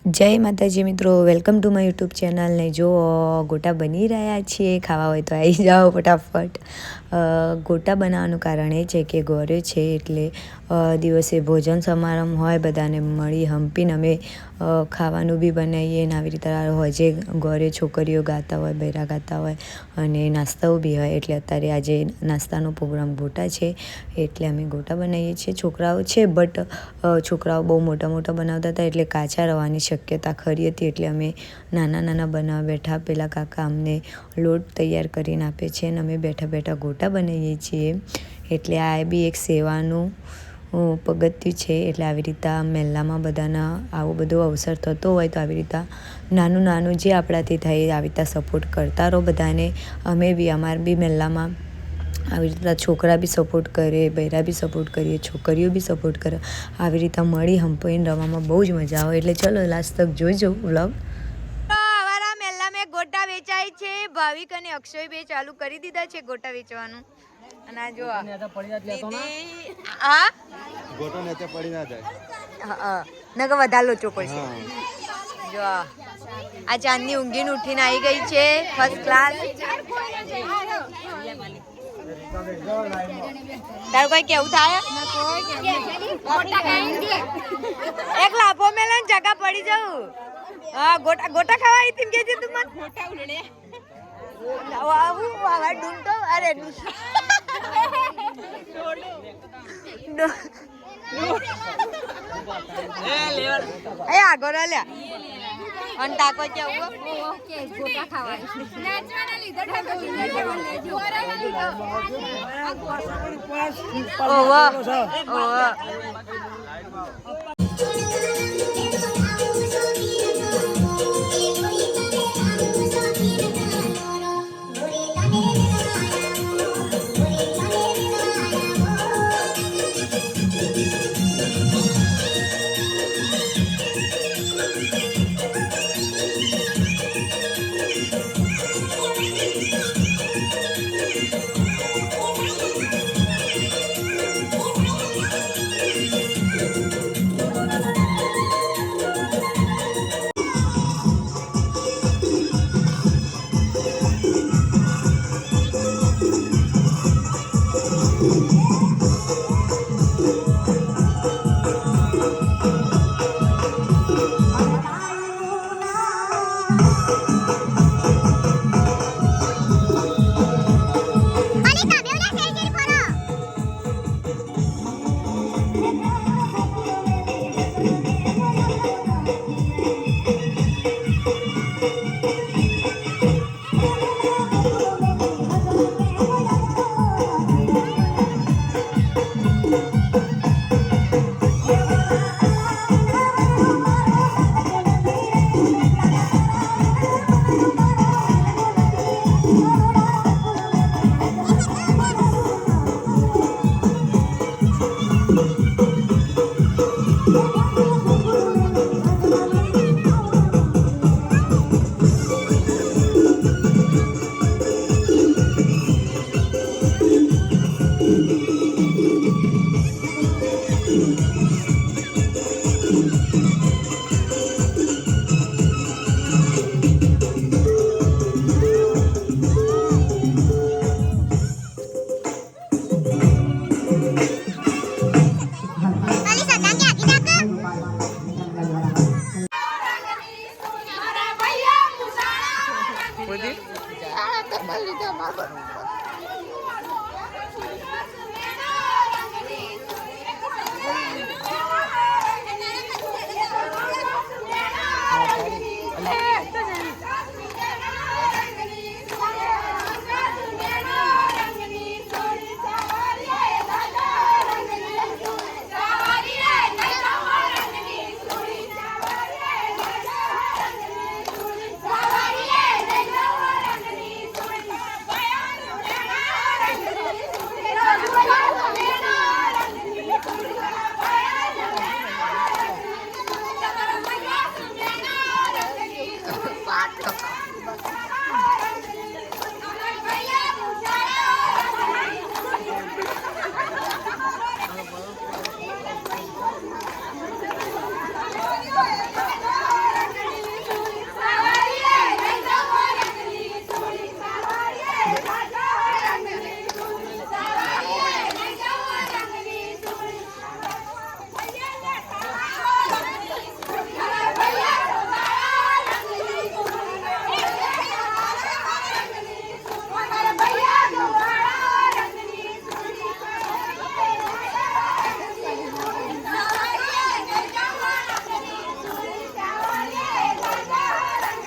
જય માતાજી મિત્રો, welcome to my YouTube channel. ને જો ગોટા બની રહ્યા છીએ, ખાવા હોય તો આવી જાઓ ફટાફટ. ગોટા બનાવવાનું કારણ એ છે કે ગોરે છે એટલે દિવસે ભોજન સમારંભ હોય, બધાને મળી હંપીને અમે ખાવાનું બી બનાવીએ ને આવી રીતે હોય જે ગોરે છોકરીઓ ગાતા હોય, બૈરા ગાતા હોય અને નાસ્તાઓ બી હોય. એટલે અત્યારે આજે નાસ્તાનો પ્રોગ્રામ ગોટા છે એટલે અમે ગોટા બનાવીએ છીએ. છોકરાઓ છે બટ છોકરાઓ બહુ મોટા મોટા બનાવતા હતા એટલે કાચા રવાની શક્યતા ખરી હતી, એટલે અમે નાના નાના બનાવવા બેઠા. પેલા કાકા અમને લોટ તૈયાર કરીને આપે છે અને અમે બેઠા બેઠા ગોટા બનાવીએ છીએ. એટલે આ બી એક સેવાનું પગથિયું છે. એટલે આવી રીતે મહેલામાં બધાના આવો બધો અવસર થતો હોય તો આવી રીતે નાનું નાનું જે આપણાથી થાય આવી રીતે સપોર્ટ કરતા રહો બધાને. અમે બી અમારા બી મહેલામાં આવી રીતના છોકરા બી સપોર્ટ કરે, બૈરા બી સપોર્ટ કરીએ, છોકરીઓ બી સપોર્ટ કરે. આવી રીતે મળી હંપાઈને રવામાં બહુ જ મજા આવે. એટલે ચલો લાસ્ટ તક જોઈજો વ્લોગ. અમારા મહેલામાં ગોટા વેચાય છે. ભાવિક અને અક્ષય બે ચાલુ કરી દીધા છે ગોટા વેચવાનું. અને આ જો દીદી હા ગોટો નીચે પડી ના જાય. હા નકર વધારે લોચો પડશે. જો આ ચાંદની ઊંઘીને ઉઠીને આવી ગઈ છે ફર્સ્ટ ક્લાસ. તારું કોઈ કેવું થાય? એક લાફો મેલે જગા પડી જાઉં. હા ગોટા ગોટા ખાવા આવી તીમ કે છે તું મત ગોટા ઉલડે વાવું વાવા ડૂંટો અરે એ આગળ લ્યા અને તાકો કેવું ઓકે ગોટા ખાવા નાચવાના લીધો ઓવા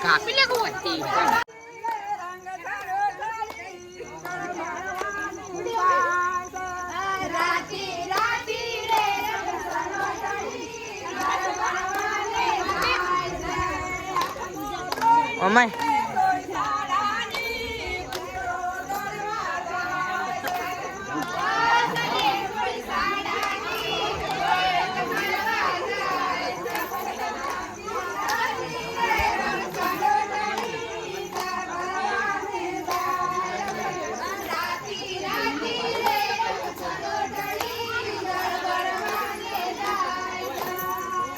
કાપી લે ગોતી અમાય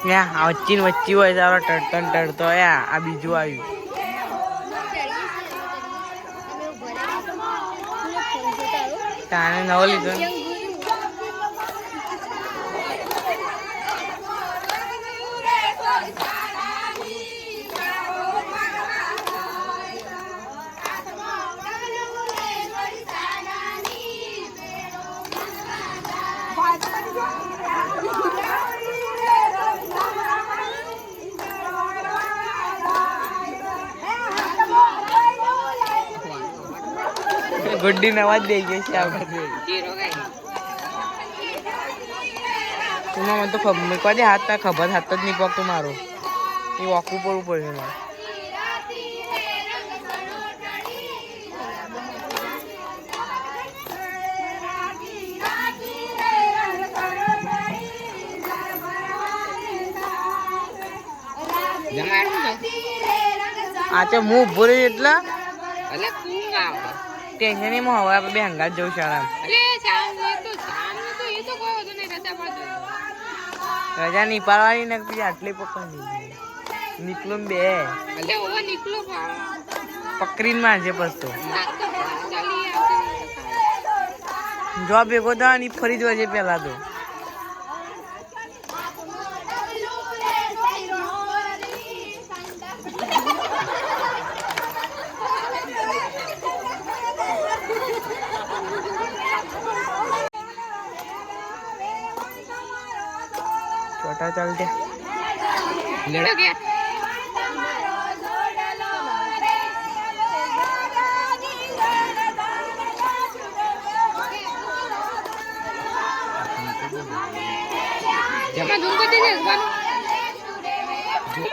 યા વચ્ચી વચ્ચી હોય તારો ટડતો યા આ બીજું આવ્યું તાને નવો લીધો ને ગુડ્ડી ને અવાજ દઈ ગઈ છે આપણે તું મને તો મૂકવા દે હાથ ખબર હાથ જ નહીં પગતું મારું એ વાકવું પડવું પડશે મારે આ તો હું ઉભો રહ્યો એટલે ટેન્શન એમાં હવે આપણે બે હંગાત જવું શાળા રજા નહીં પાડવાની ને પછી આટલી પકડ નીકળું બે પકડીને મારજે બસ તો જો ભેગો થવાની ફરી જોજે પેલા તો छोटा चलते लड़ा गया जमा दूर को दे दे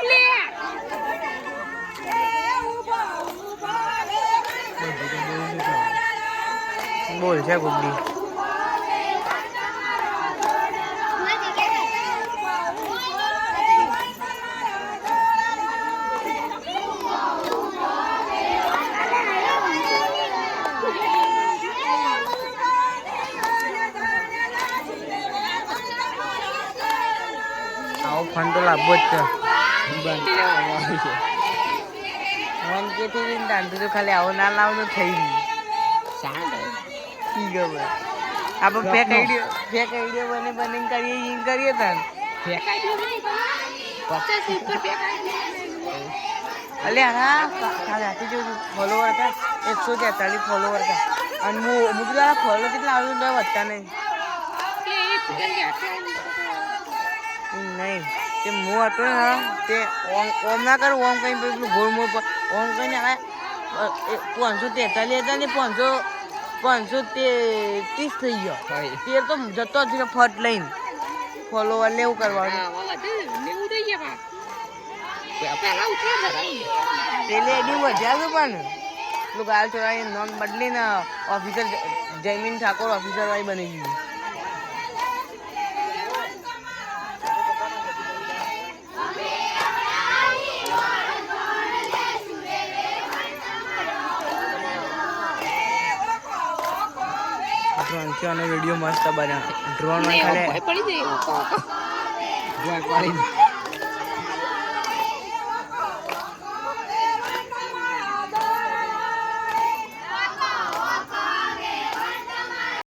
ले बोल છે ગુड्डी ફોન તો લાવવો જ છે ફોન કે થી દાંતું તો ખાલી આવો ના લાવ તો થઈ ગયું ખબર આપણે ફેક આઈડિયો બને કરીએ તાન ફેક આઈડિયો અલે હા ખાલી હાથી જો ફોલોવર હતા 143 ફોલોવર હતા અને હું પેલા ફોલો કેટલા આવ્યું તો વધતા નહીં નહીં તે હું હતો ને તે ઓમ ના કરું ઓમ કઈ પેલું ગોળ મોળ ઓમ કઈને 543 હતા ને 530 થઈ ગયો તે તો જતો જ ફટ લઈને ફોલોવર લેવું કરવાનું પેલે એડી વધ્યા તો પણ પેલું ગાલ ચોરાવીને નોમ બદલીને ઓફિસર જયમીન ઠાકોર ઓફિસર વાળી બની ગયું ડ્રોન છે અને વિડીયો મસ્ત બન્યા ડ્રોન માં ખાલી પડી જાય